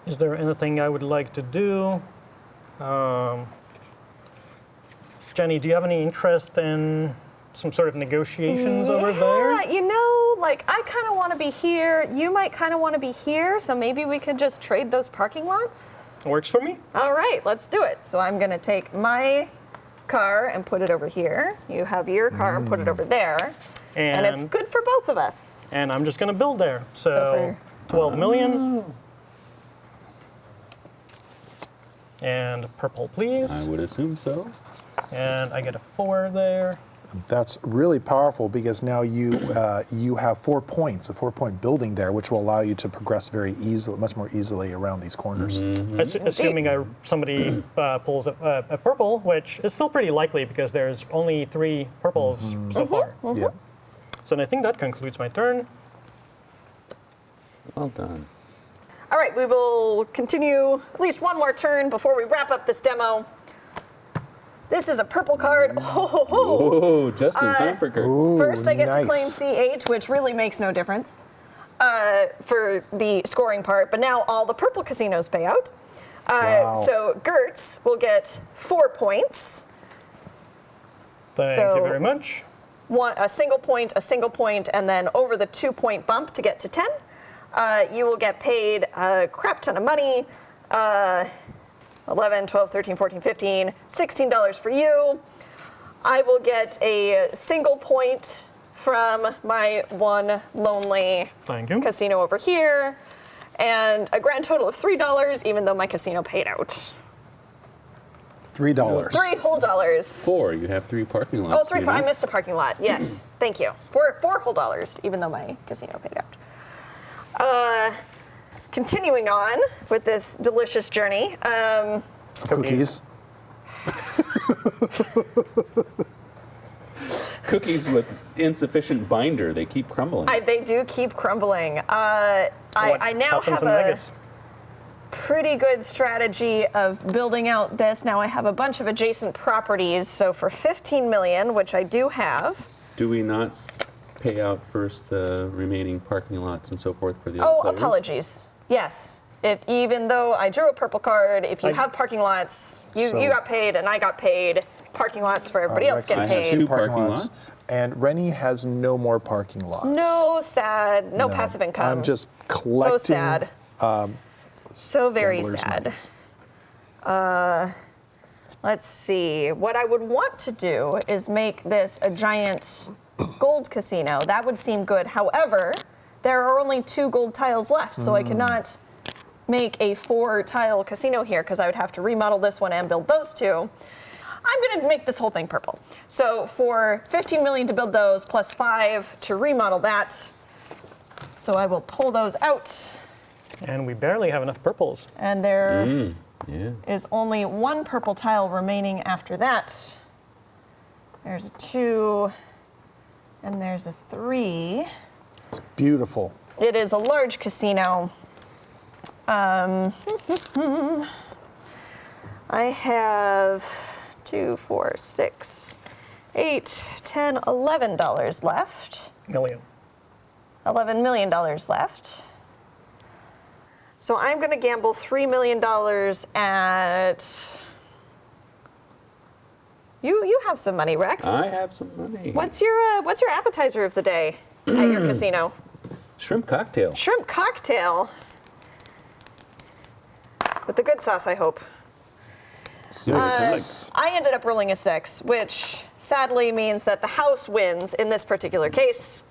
Is there anything I would like to do? Jenny, do you have any interest in some sort of negotiations over there? Yeah, you know, like I kind of want to be here. You might kind of want to be here, so maybe we could just trade those parking lots. Works for me. All right, let's do it. So I'm going to take my car and put it over here. You have your car and put it over there. And it's good for both of us. And I'm just going to build there. So So 12 million. And purple, please. I would assume so. And I get a 4 there. That's really powerful because now you you have 4 points, a 4-point building there, which will allow you to progress very easily, much more easily around these corners. Assuming somebody pulls a purple, which is still pretty likely because there's only 3 purples so far. Yeah. So I think that concludes my turn. Well done. All right, we will continue at least one more turn before we wrap up this demo. This is a purple card. Oh, ho, ho. Oh, just in time for Kurtz. Ooh, First, I get to nice. claim CH, which really makes no difference for the scoring part, but now all the purple casinos pay out. Wow. So Gertz will get 4 points. Thank So- you very much. A single point, and then over the 2-point bump to get to 10, you will get paid a crap ton of money. 11, 12, 13, 14, 15, $16 for you. I will get a single point from my one lonely Thank you. casino over here, and a grand total of $3, even though my casino paid out. $3. $3 whole dollars. 4. You have 3 parking lots. Oh, 3. Tina. I missed a parking lot. Yes, thank you. $4 whole dollars, even though my casino paid out. Continuing on with this delicious journey. Cookies. Cookies with insufficient binder. They keep crumbling. They do keep crumbling. I now happens have in a Vegas? pretty good strategy of building out this. Now I have a bunch of adjacent properties. So for 15 million, which I do have. Do we not pay out first the remaining parking lots and so forth for the Oh, other players? apologies. Yes. Even though I drew a purple card, if you have parking lots, you got paid and I got paid. Parking lots for everybody else get Rex I has have paid. two parking lots. And Rennie has no more parking lots. No sad, no passive income. I'm just collecting. So sad. So very gamblers' sad. monies. Let's see. What I would want to do is make this a giant gold casino. That would seem good. However, there are only 2 gold tiles left, so I cannot make a 4-tile casino here because I would have to remodel this one and build those 2. I'm going to make this whole thing purple. So for 15 million to build those, plus 5 to remodel that. So I will pull those out. And we barely have enough purples. And there Yeah. is only 1 purple tile remaining after that. There's a 2, and there's a 3. It's beautiful. It is a large casino. I have 2, 4, 6, 8, 10, $11 left. Million. $11 million left. So I'm going to gamble $3 million at. You have some money, Rex. I have some money. What's your appetizer of the day at your casino? Shrimp cocktail. Shrimp cocktail. With the good sauce, I hope. 6. I ended up rolling a 6, which sadly means that the house wins in this particular case.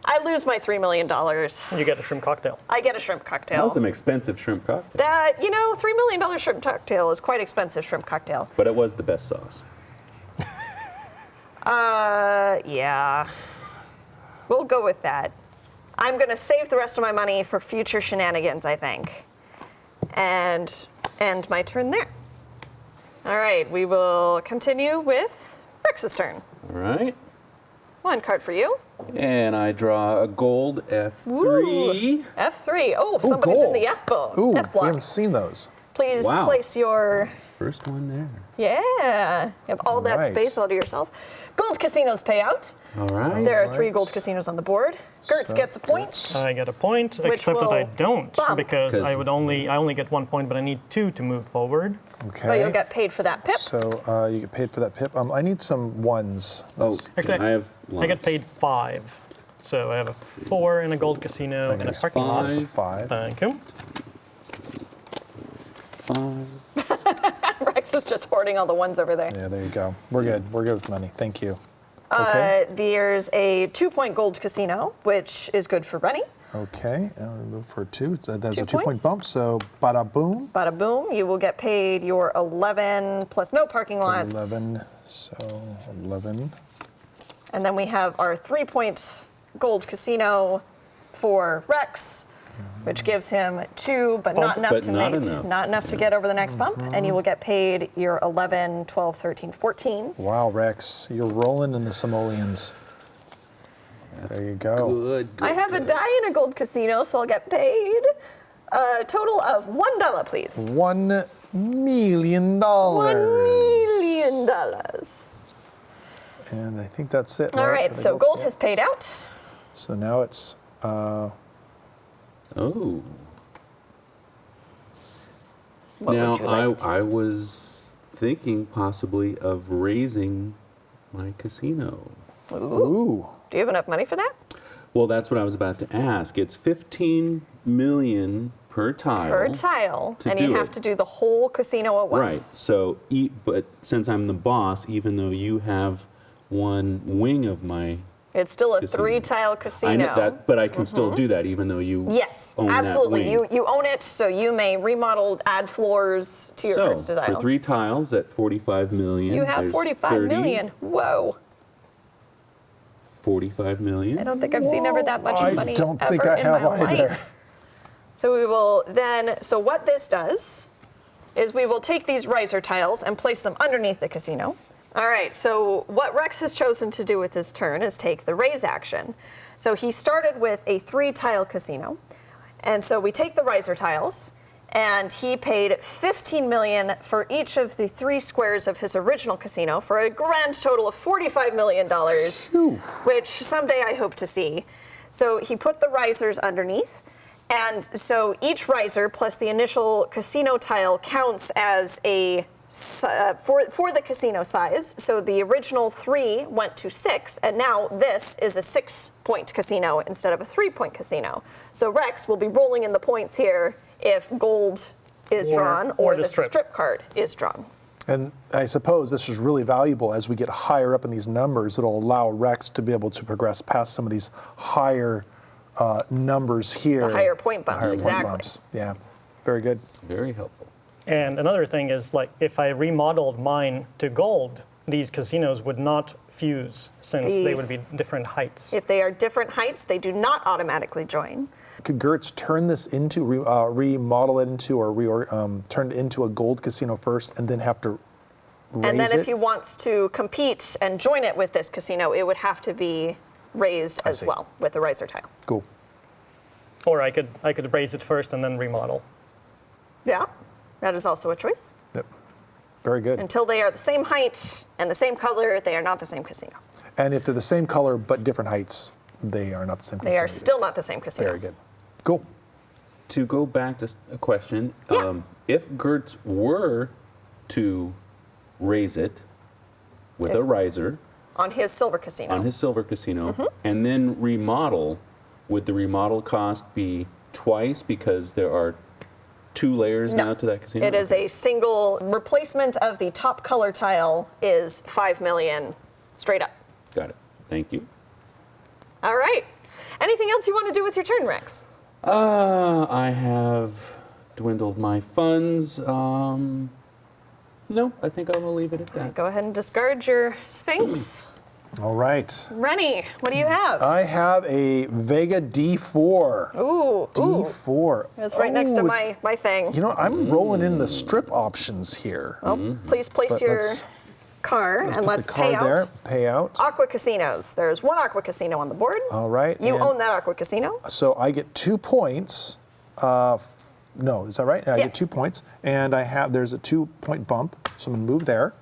I lose my $3 million. You get a shrimp cocktail. I get a shrimp That cocktail. was an expensive shrimp cocktail. That, $3 million shrimp cocktail is quite expensive shrimp cocktail. But it was the best sauce. Yeah. We'll go with that. I'm going to save the rest of my money for future shenanigans, I think. And end my turn there. All right, we will continue with Rex's turn. All right. 1 card for you. And I draw a gold F3. Ooh, F3. Oh, Ooh, somebody's gold. in the F book. Ooh, F we block. haven't seen those. Please Wow. place your. First one there. Yeah. You have all that Right. space all to yourself. Gold casinos pay out. All right. There are 3 Right. gold casinos on the board. Gertz So gets a point. I get a point, Which except that I will don't, bump. because I 'Cause- only get 1 point, but I need 2 to move forward. Okay. But you'll get paid for that pip. So you get paid for that pip. I need some ones. Oh, Actually, I have I get lots. paid 5. So I have a 4 in a gold casino and a There's parking lot. There's a 5. Thank you. 5. Rex is just hoarding all the ones over there. Yeah, there you go. We're good. We're good with money. Thank you. Okay. There's a 2-point gold casino, which is good for Rennie. Okay. And we move for 2. So there's 2 a 2-point points. bump. So bada boom. Bada boom, you will get paid your 11 plus no parking lots. 11. So 11. And then we have our 3-point gold casino for Rex, which gives him 2, but not enough But to not mate. enough. Not enough to get over the next bump. And you will get paid your 11, 12, 13, 14. Wow, Rex, you're rolling in the simoleons. There you go. Good. I have a die in a gold casino, so I'll get paid a total of $1, please. $1 million. $1 million. And I think that's it. All right, for the so gold Yeah. has paid out. So now it's Oh. What Now, would you like? I was thinking possibly of raising my casino. ooh. Do you have enough money for that? Well, that's what I was about to ask. It's 15 million per tile. Per tile, to and do you have it. to do the whole casino at once. Right. So, but since I'm the boss, even though you have one wing of my, It's still a Casino. 3-tile casino. I know that, but I can still do that even though you Yes, own absolutely. that wing. You own it, so you may remodel, add floors to your So first tile. for 3 tiles at 45 million, You have there's 45 30, million. Whoa. 45 million. I don't think I've seen ever that much I money don't ever think I in have my either. life. So we will then, so what this does is we will take these riser tiles and place them underneath the casino. All right, so what Rex has chosen to do with his turn is take the raise action. So he started with a 3-tile casino. And so we take the riser tiles, and he paid 15 million for each of the 3 squares of his original casino for a grand total of $45 million, which someday I hope to see. So he put the risers underneath. And so each riser plus the initial casino tile counts as a for the casino size. So the original 3 went to 6, and now this is a 6-point casino instead of a 3-point casino. So Rex will be rolling in the points here if gold is drawn or the strip card is drawn. And I suppose this is really valuable as we get higher up in these numbers. It'll allow Rex to be able to progress past some of these higher numbers here. The higher point bumps, Higher point exactly. bumps. Yeah, very good. Very helpful. And another thing is, like, if I remodeled mine to gold, these casinos would not fuse since they would be different heights. If they are different heights, they do not automatically join. Could Gertz turn this into, remodel it into, or turn it into a gold casino first and then have to raise And then it? if he wants to compete and join it with this casino, it would have to be raised as see. well with the riser tile. Cool. Or I could raise it first and then remodel. Yeah, that is also a choice. Yep. Very good. Until they are the same height and the same color, they are not the same casino. And if they're the same color but different heights, they are not the same They casino are either. still not the same casino. Very good. Cool. To go back to a question, Yeah. if Gertz were to raise it with a riser On his silver casino. on his silver casino Mm-hmm. and then remodel, would the remodel cost be twice because there are 2 layers No. now to that casino? It is a single replacement of the top color tile is 5 million straight up. Got it. Thank you. All right. Anything else you want to do with your turn, Rex? I have dwindled my funds. No, I think I will leave it at that. Go ahead and discard your Sphinx. All right. Rennie, what do you have? I have a Vega D4. Ooh, D4. It's right next to Oh, my thing. You know, I'm rolling in the strip options here. Well, please place But your let's car and put let's the pay card out. there. Pay out. Aqua casinos. There's 1 aqua casino on the board. All right. You and own that aqua casino. So I get 2 points. No, is that right? I Yes. get 2 points, and there's a 2-point bump, so I'm gonna move there.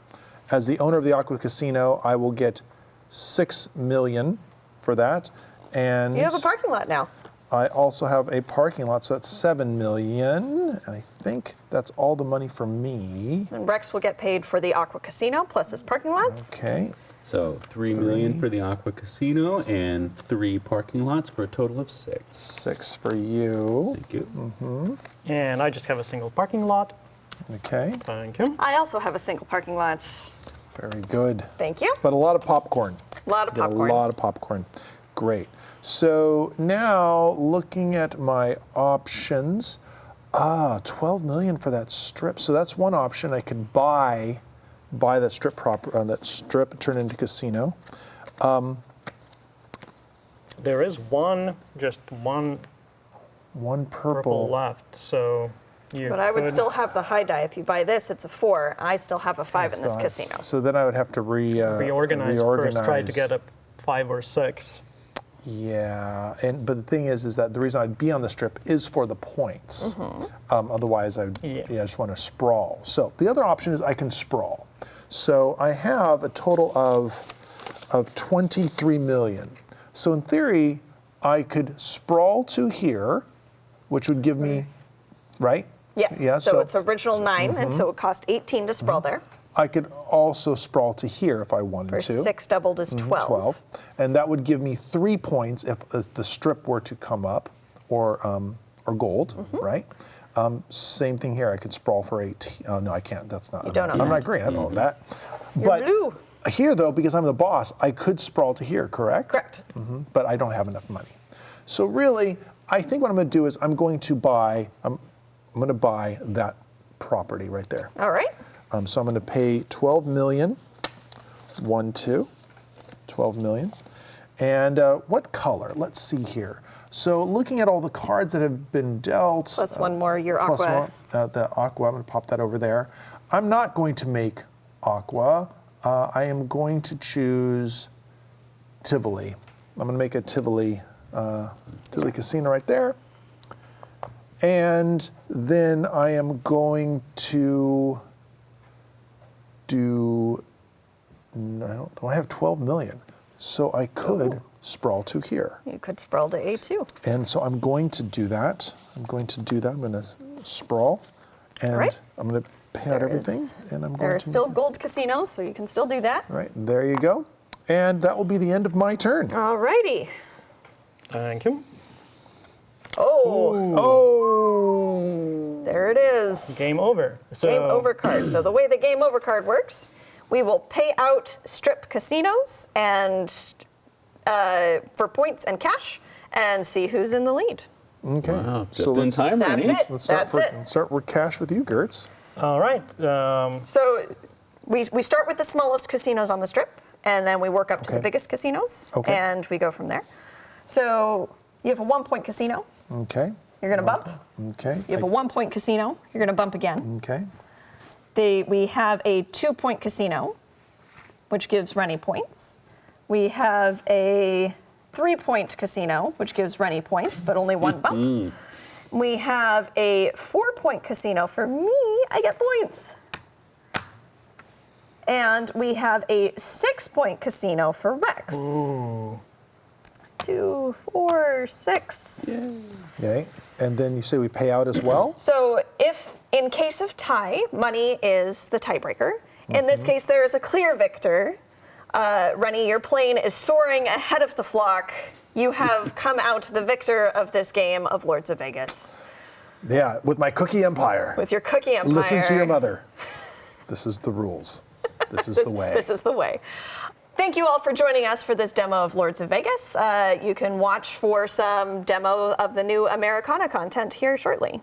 As the owner of the Aqua Casino, I will get 6 million for that. And You have a parking lot now. I also have a parking lot, so that's 7 million. And I think that's all the money for me. And Rex will get paid for the Aqua Casino plus his parking lots. Okay. So 3 million for the Aqua Casino and 3 parking lots for a total of 6. 6 for you. Thank you. And I just have a single parking lot. Okay. Thank you. I also have a single parking lot. Very good. Thank you. But a lot of popcorn. A lot of Get popcorn. A lot of popcorn. Great. So now looking at my options, 12 million for that strip. So that's one option. I could buy that strip turn into casino. There is just one One purple purple. left, so you But I would could- still have the high die. If you buy this, it's a 4. I still have a 5 in this So casino. So then I would have to reorganize first, try to get a 5 or 6. Yeah, but the thing is that the reason I'd be on the strip is for the points. Otherwise, I just want to sprawl. So the other option is I can sprawl. So I have a total of 23 million. So in theory, I could sprawl to here, which would give me, right? Yes. Yeah. So it's original 9, and so it cost 18 to sprawl there. I could also sprawl to here if I wanted For to. 6 doubled is 12. 12. And that would give me 3 points if the strip were to come up, or gold, right? Same thing here. I could sprawl for 8. Oh, no, I can't. That's not. You don't own I'm that. not green. I don't own that. You're But blue. here, though, because I'm the boss, I could sprawl to here, correct? Correct. But I don't have enough money. So really, I think what I'm going to do is I'm going to buy that property right there. All right. So I'm going to pay 12 million. 12 million. And what color? Let's see here. So looking at all the cards that have been dealt. Plus one more, your plus aqua. the aqua, I'm going to pop that over there. I'm not going to make aqua. I am going to choose Tivoli. I'm going to make a Tivoli casino right there. And then I am going to do, I have 12 million. So I could sprawl to here. You could sprawl to A2. And so I'm going to do that. I'm going to sprawl. And All right. I'm going to pay out everything. And I'm going There are to. still gold casinos, so you can still do that. All right, there you go. And that will be the end of my turn. All righty. Thank you. Oh, Oh! there it is. Game over. So Game over card. So the way the game over card works, we will pay out strip casinos and for points and cash, and see who's in the lead. Okay. Wow, So just in let's- time, That's Rennie. it. Let's start, That's it. let's start with cash with you, Gertz. All right. So we start with the smallest casinos on the strip, and then we work up to the Okay. biggest casinos, Okay. and we go from there. So you have a 1-point casino. Okay. You're going to bump. Okay. You have a 1-point casino. You're going to bump again. Okay. We have a 2-point casino, which gives Rennie points. We have a 3-point casino, which gives Rennie points, but only 1 bump. We have a 4-point casino. For me, I get points. And we have a 6-point casino for Rex. Ooh. 2, 4, 6. Okay. And then you say we pay out as well? So if, in case of tie, money is the tiebreaker. In this case, there is a clear victor. Rennie, your plane is soaring ahead of the flock. You have come out the victor of this game of Lords of Vegas Yeah, with my cookie empire. with your cookie empire. Listen to your mother. This is the rules. This is the way. This is the way. Thank you all for joining us for this demo of Lords of Vegas. You can watch for some demo of the new Americana content here shortly.